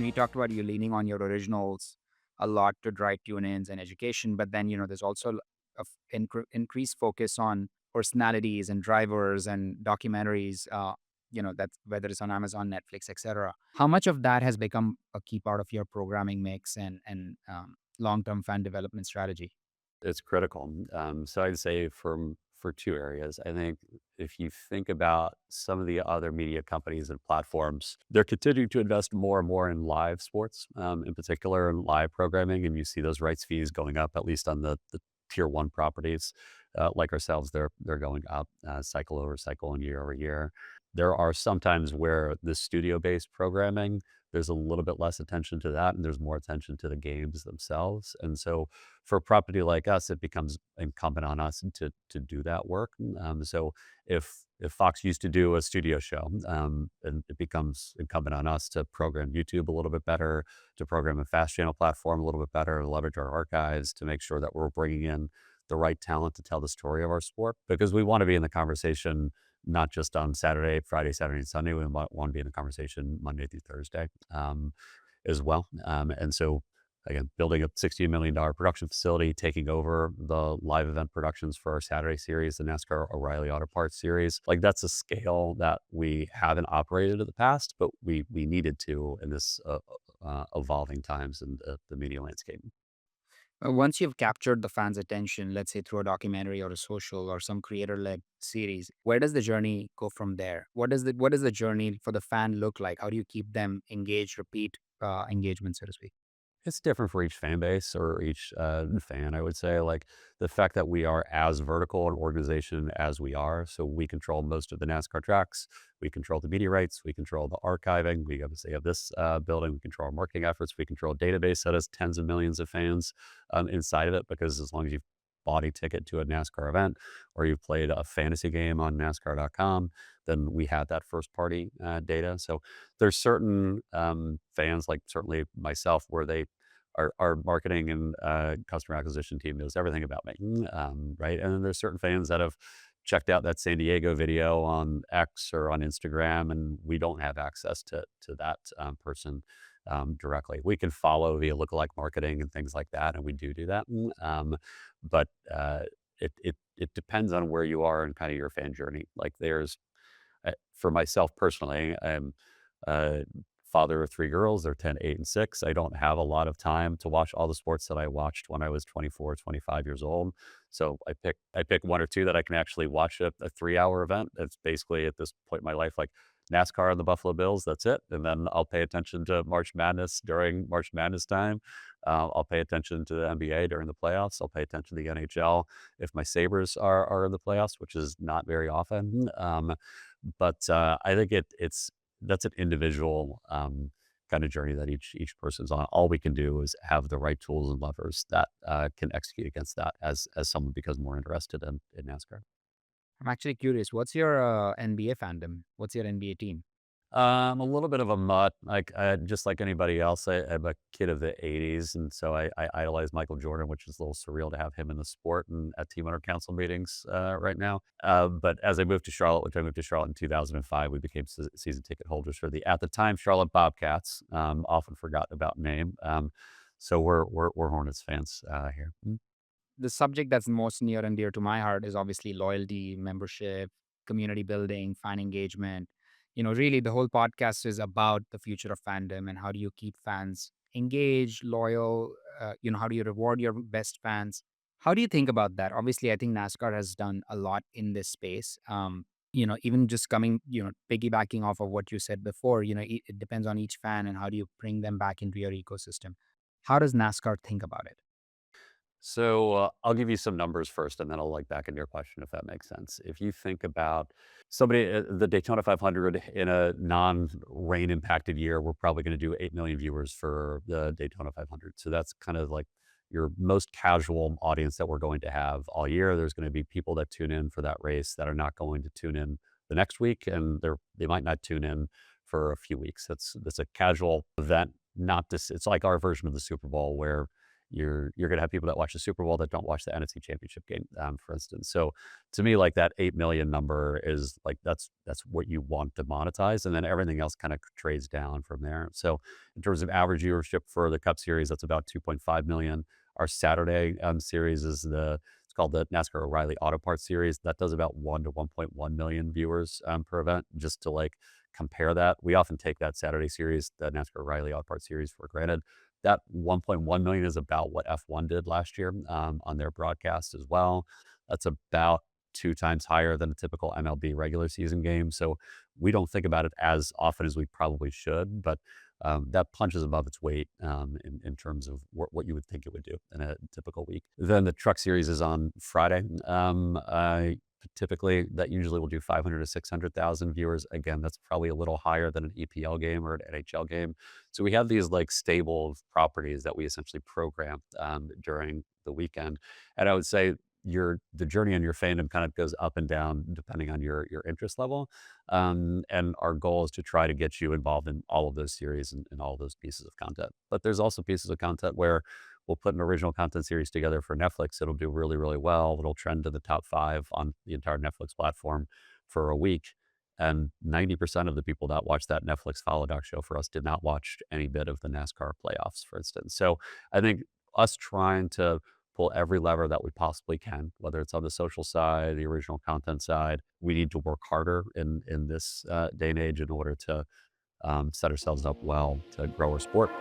You talked about you leaning on your originals a lot to drive tune-ins and education, but then, there's also increased focus on personalities and drivers and documentaries, that's whether it's on Amazon, Netflix, etc. How much of that has become a key part of your programming mix and long-term fan development strategy? It's critical. So I'd say for two areas. I think if you think about some of the other media companies and platforms, they're continuing to invest more and more in live sports, in particular in live programming, and you see those rights fees going up, at least on the tier one properties. Like ourselves, they're going up cycle over cycle and year over year. There are sometimes where the studio based programming, there's a little bit less attention to that, and there's more attention to the games themselves. And so for a property like us, it becomes incumbent on us to do that work. So if Fox used to do a studio show, and it becomes incumbent on us to program YouTube a little bit better, to program a fast channel platform a little bit better, leverage our archives to make sure that we're bringing in the right talent to tell the story of our sport, because we want to be in the conversation not just on Saturday, Friday, Saturday, and Sunday. We want to be in the conversation Monday through Thursday, as well. And so again, building a $60 million production facility, taking over the live event productions for our Saturday series, the NASCAR O'Reilly Auto Parts series. Like that's a scale that we haven't operated in the past, but we needed to in this evolving times in the media landscape. Once you've captured the fans' attention, let's say through a documentary or a social or some creator-led series, where does the journey go from there? What does the journey for the fan look like? How do you keep them engaged, repeat engagement, so to speak? It's different for each fan base or each fan, I would say. Like the fact that we are as vertical an organization as we are, so we control most of the NASCAR tracks, we control the media rights, we control the archiving, we obviously have this building, we control our marketing efforts, we control a database that has tens of millions of fans inside of it. Because as long as you've bought a ticket to a NASCAR event or you've played a fantasy game on NASCAR.com, then we have that first party data. So there's certain fans, like certainly myself, where they our marketing and customer acquisition team knows everything about me, right? And then there's certain fans that have checked out that San Diego video on X or on Instagram, and we don't have access to that person directly. We can follow via lookalike marketing and things like that, and we do that. But it depends on where you are and kind of your fan journey. Like there's for myself personally, I'm a father of three girls. They're 10, 8, and 6. I don't have a lot of time to watch all the sports that I watched when I was 24, 25 years old. So I pick one or two that I can actually watch a 3 hour event. It's basically at this point in my life, like NASCAR and the Buffalo Bills. That's it. And then I'll pay attention to March Madness during March Madness time. I'll pay attention to the NBA during the playoffs. I'll pay attention to the NHL if my Sabres are in the playoffs, which is not very often. But I think it's that's an individual kind of journey that each person's on. All we can do is have the right tools and levers that can execute against that as someone becomes more interested in NASCAR. I'm actually curious. What's your NBA fandom? What's your NBA team? A little bit of a mutt, like just like anybody else. I'm a kid of the '80s, and so I idolize Michael Jordan, which is a little surreal to have him in the sport and at team owner council meetings right now. But as I moved to Charlotte, which I moved to Charlotte in 2005, we became season ticket holders for the at the time Charlotte Bobcats, often forgotten about name. So we're Hornets fans here. The subject that's most near and dear to my heart is obviously loyalty, membership, community building, fan engagement. Really, the whole podcast is about the future of fandom and how do you keep fans engaged, loyal. How do you reward your best fans? How do you think about that? Obviously, I think NASCAR has done a lot in this space. Even just coming, piggybacking off of what you said before, it depends on each fan and how do you bring them back into your ecosystem. How does NASCAR think about it? So I'll give you some numbers first, and then I'll like back into your question if that makes sense. If you think about somebody, the Daytona 500 in a non-rain impacted year, we're probably going to do 8 million viewers for the Daytona 500. So that's kind of like your most casual audience that we're going to have all year. There's going to be people that tune in for that race that are not going to tune in the next week, and they might not tune in for a few weeks. That's a casual event. Not this. It's like our version of the Super Bowl where you're going to have people that watch the Super Bowl that don't watch the NFC Championship game, for instance. So to me, like that 8 million number is like that's what you want to monetize, and then everything else kind of trades down from there. So in terms of average viewership for the Cup Series, that's about 2.5 million. Our Saturday series is it's called the NASCAR O'Reilly Auto Parts Series. That does about 1 to 1.1 million viewers per event. Just to like compare that, we often take that Saturday series, the NASCAR O'Reilly Auto Parts Series, for granted. That 1.1 million is about what F1 did last year on their broadcast as well. That's about two times higher than a typical MLB regular season game. So we don't think about it as often as we probably should, but that punches above its weight in terms of what you would think it would do in a typical week. Then the Truck Series is on Friday. Typically, that usually will do 500 to 600,000 viewers. Again, that's probably a little higher than an EPL game or an NHL game. So we have these like stable properties that we essentially program during the weekend. And I would say the journey on your fandom kind of goes up and down depending on your interest level. And our goal is to try to get you involved in all of those series and all of those pieces of content. But there's also pieces of content where we'll put an original content series together for Netflix. It'll do really, really well. It'll trend to the top 5 on the entire Netflix platform for a week. And 90% of the people that watched that Netflix follow doc show for us did not watch any bit of the NASCAR playoffs, for instance. So I think us trying to pull every lever that we possibly can, whether it's on the social side, the original content side, we need to work harder in this day and age in order to set ourselves up well to grow our sport.